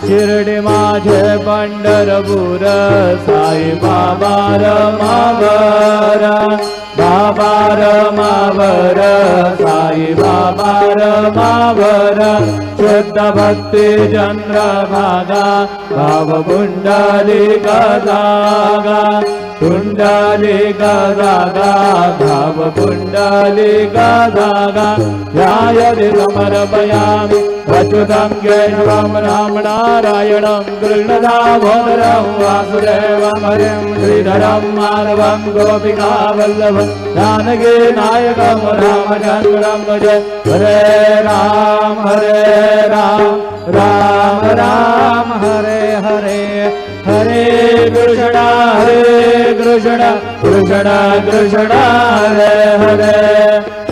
शिर्डी माझे पंढरपूर साई बाबा रमावर बाबा रमावर साई बाबा रमावर शुद्ध भक्ती चंद्रभागा भाव पुंडलिका जागा पुंडलिका जागा भाव पुंडलिका जागा ध्यायति समर्पयामि अच्युतं केशवं राम नारायणं कृष्णदामोदरं वासुदेवं हरिं श्रीधरं माधवं गोपिकावल्लभं जानकी नायकं रामचन्द्रं भजे हरे राम राम राम हरे हरे हरे कृष्ण कृष्ण कृष्ण हरे हरे